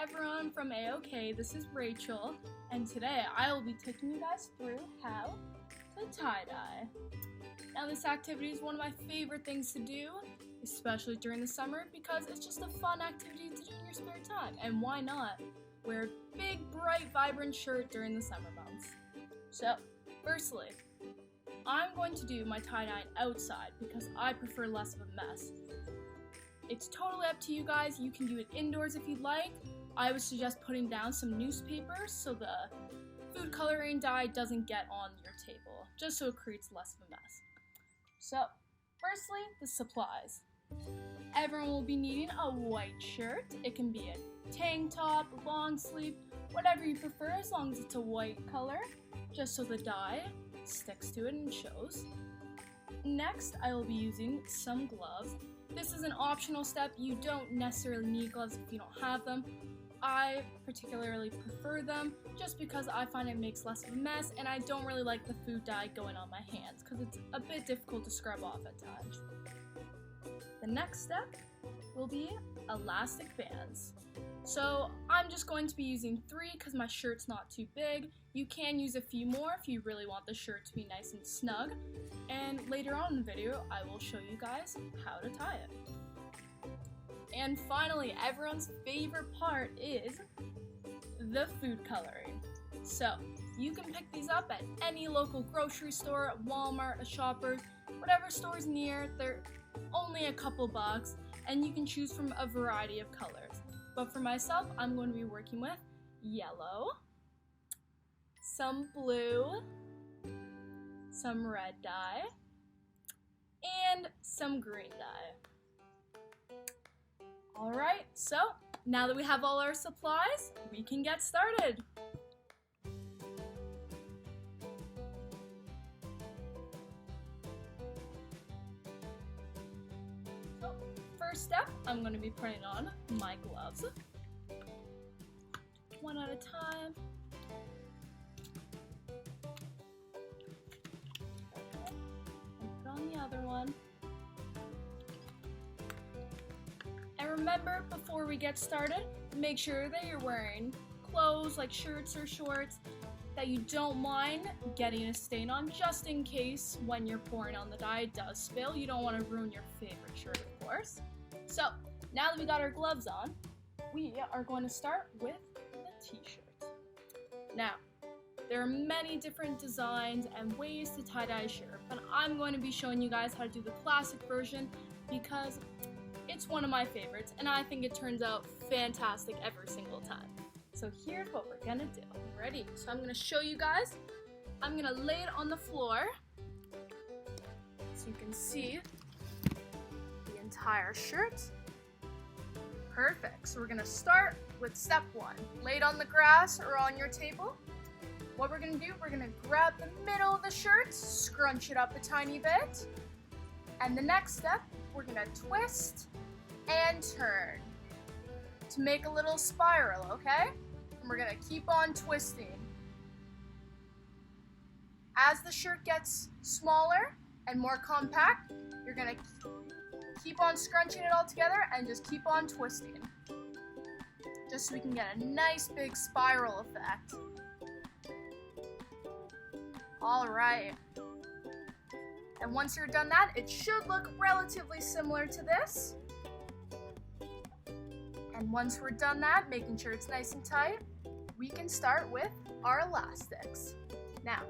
everyone from AOK, this is Rachel, and today I will be taking you guys through how to tie-dye. Now this activity is one of my favorite things to do, especially during the summer, because it's just a fun activity to do in your spare time, and why not wear a big, bright, vibrant shirt during the summer months. So, firstly, I'm going to do my tie-dye outside because I prefer less of a mess. It's totally up to you guys. You can do it indoors if you'd like. I would suggest putting down some newspaper so the food coloring dye doesn't get on your table, just so it creates less of a mess. So, firstly, the supplies. Everyone will be needing a white shirt. It can be a tank top, long sleeve, whatever you prefer, as long as it's a white color, just so the dye sticks to it and shows. Next, I will be using some gloves. This is an optional step. You don't necessarily need gloves if you don't have them. I particularly prefer them just because I find it makes less of a mess, and I don't really like the food dye going on my hands because it's a bit difficult to scrub off at times. The next step will be elastic bands. So I'm just going to be using 3 because my shirt's not too big. You can use a few more if you really want the shirt to be nice and snug. And later on in the video, I will show you guys how to tie it. And finally, everyone's favorite part is the food coloring. So you can pick these up at any local grocery store, Walmart, a Shoppers, whatever store's near. They're only a couple bucks, and you can choose from a variety of colors. But for myself, I'm going to be working with yellow, some blue, some red dye, and some green dye. Alright, so now that we have all our supplies, we can get started. So, first step, I'm going to be putting on my gloves. One at a time. And put on the other one. And remember, before we get started, make sure that you're wearing clothes like shirts or shorts that you don't mind getting a stain on, just in case when you're pouring on the dye it does spill. You don't want to ruin your favorite shirt, of course. So, now that we got our gloves on, we are going to start with the t-shirt. Now, there are many different designs and ways to tie-dye a shirt, but I'm going to be showing you guys how to do the classic version because it's one of my favorites, and I think it turns out fantastic every single time. So here's what we're gonna do. Ready? So I'm gonna show you guys. I'm gonna lay it on the floor so you can see the entire shirt. Perfect. So we're gonna start with step 1. Lay it on the grass or on your table. What we're gonna do, we're gonna grab the middle of the shirt, scrunch it up a tiny bit, and the next step, we're gonna twist and turn to make a little spiral, okay? And we're gonna keep on twisting. As the shirt gets smaller and more compact, you're gonna keep on scrunching it all together and just keep on twisting. Just so we can get a nice big spiral effect. All right. And once you're done that, it should look relatively similar to this. And once we're done that, making sure it's nice and tight, we can start with our elastics. Now,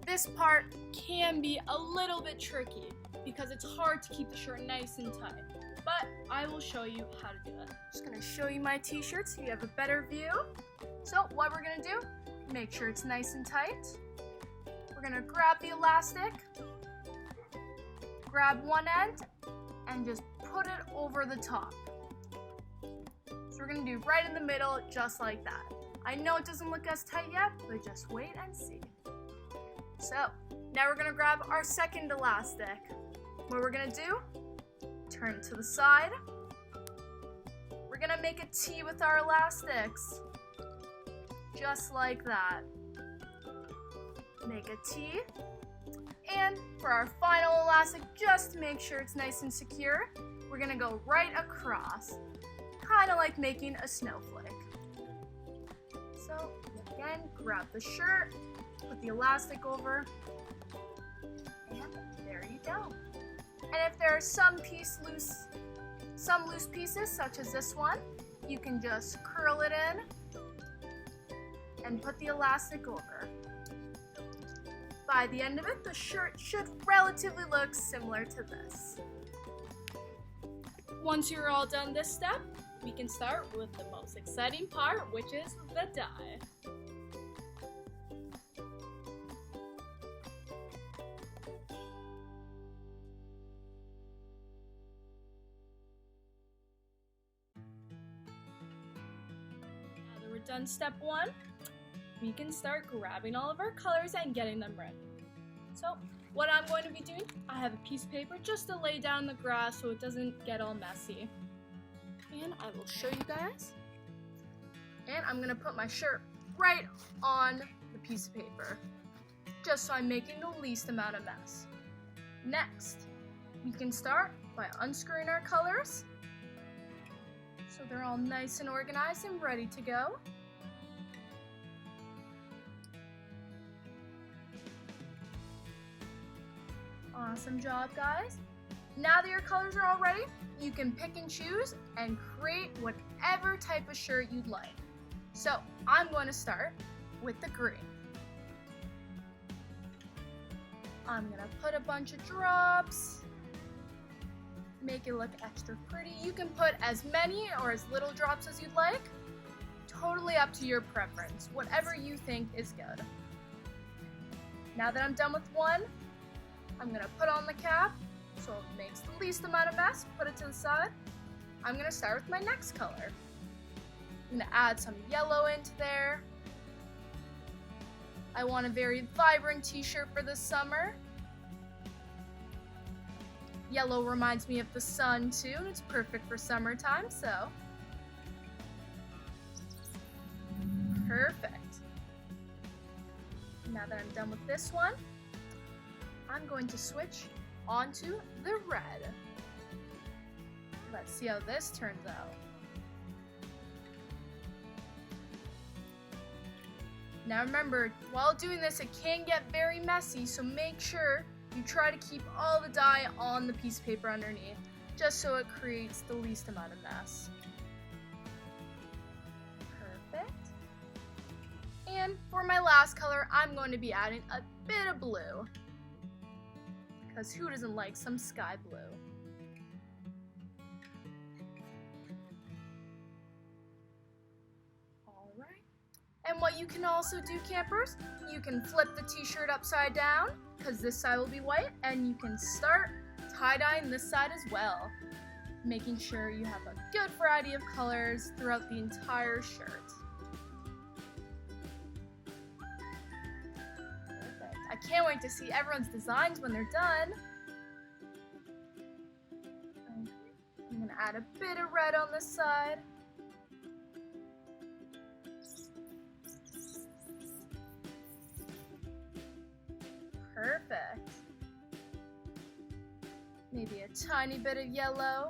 this part can be a little bit tricky because it's hard to keep the shirt nice and tight, but I will show you how to do it. Just gonna show you my t-shirt so you have a better view. So what we're gonna do, make sure it's nice and tight. We're gonna grab the elastic, grab one end, and just put it over the top. So we're gonna do right in the middle, just like that. I know it doesn't look as tight yet, but just wait and see. So, now we're gonna grab our second elastic. What we're gonna do, turn it to the side. We're gonna make a T with our elastics. Just like that. Make a T. And for our final elastic, just to make sure it's nice and secure, we're gonna go right across. Kind of like making a snowflake. So again, grab the shirt, put the elastic over, and there you go. And if there are some loose pieces, such as this one, you can just curl it in and put the elastic over. By the end of it, the shirt should relatively look similar to this. Once you're all done this step, we can start with the most exciting part, which is the dye. Now that we're done step one, we can start grabbing all of our colors and getting them ready. So what I'm going to be doing, I have a piece of paper just to lay down in the grass so it doesn't get all messy. And I will show you guys. And I'm gonna put my shirt right on the piece of paper, just so I'm making the least amount of mess. Next, we can start by unscrewing our colors, so they're all nice and organized and ready to go. Awesome job, guys. Now that your colors are all ready, you can pick and choose and create whatever type of shirt you'd like. So I'm going to start with the green. I'm going to put a bunch of drops, make it look extra pretty. You can put as many or as little drops as you'd like. Totally up to your preference, whatever you think is good. Now that I'm done with one, I'm going to put on the cap so it makes the least amount of mess. Put it to the side. I'm going to start with my next color. I'm going to add some yellow into there. I want a very vibrant t-shirt for this summer. Yellow reminds me of the sun too, and it's perfect for summertime, so. Perfect. Now that I'm done with this one, I'm going to switch onto the red. Let's see how this turns out. Now remember, while doing this, it can get very messy, so make sure you try to keep all the dye on the piece of paper underneath, just so it creates the least amount of mess. Perfect. And for my last color, I'm going to be adding a bit of blue, because who doesn't like some sky blue? Alright. And what you can also do, campers, you can flip the t-shirt upside down, because this side will be white, and you can start tie-dyeing this side as well, making sure you have a good variety of colors throughout the entire shirt. Perfect. I can't wait to see everyone's designs when they're done. I'm going to add a bit of red on this side. Perfect. Maybe a tiny bit of yellow.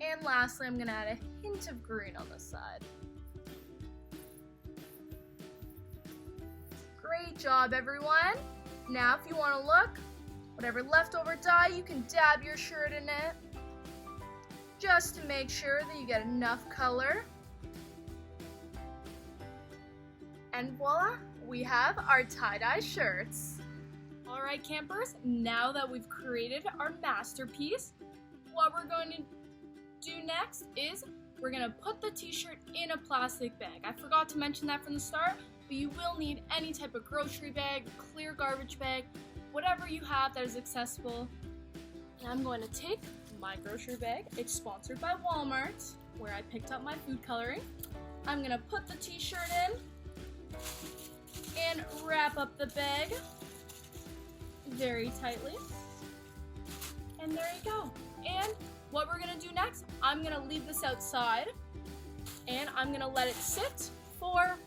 And lastly, I'm going to add a hint of green on this side. Great job, everyone. Now, if you want to look, whatever leftover dye, you can dab your shirt in it, just to make sure that you get enough color. And voila, we have our tie-dye shirts. Alright, campers, now that we've created our masterpiece, what we're going to do next is we're going to put the t-shirt in a plastic bag. I forgot to mention that from the start, but you will need any type of grocery bag, clear garbage bag, whatever you have that is accessible. And I'm going to take my grocery bag. It's sponsored by Walmart, where I picked up my food coloring. I'm going to put the t-shirt in and wrap up the bag very tightly. And there you go. And what we're gonna do next, I'm gonna leave this outside and I'm gonna let it sit for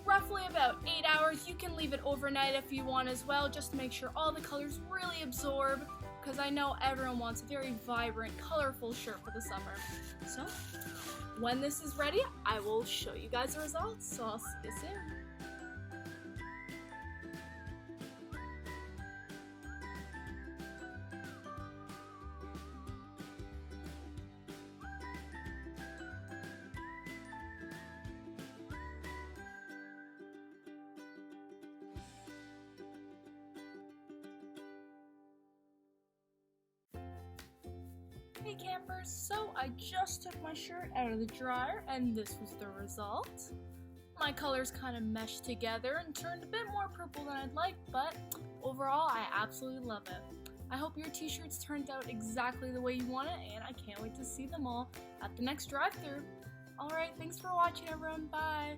roughly about 8 hours. You can leave it overnight if you want as well, just to make sure all the colors really absorb, because I know everyone wants a very vibrant, colorful shirt for the summer. So, when this is ready, I will show you guys the results, so I'll see you soon. Hey campers, so I just took my shirt out of the dryer and this was the result. My colors kind of meshed together and turned a bit more purple than I'd like, but overall I absolutely love it. I hope your t-shirts turned out exactly the way you want it, and I can't wait to see them all at the next drive-thru. Alright, thanks for watching everyone, bye!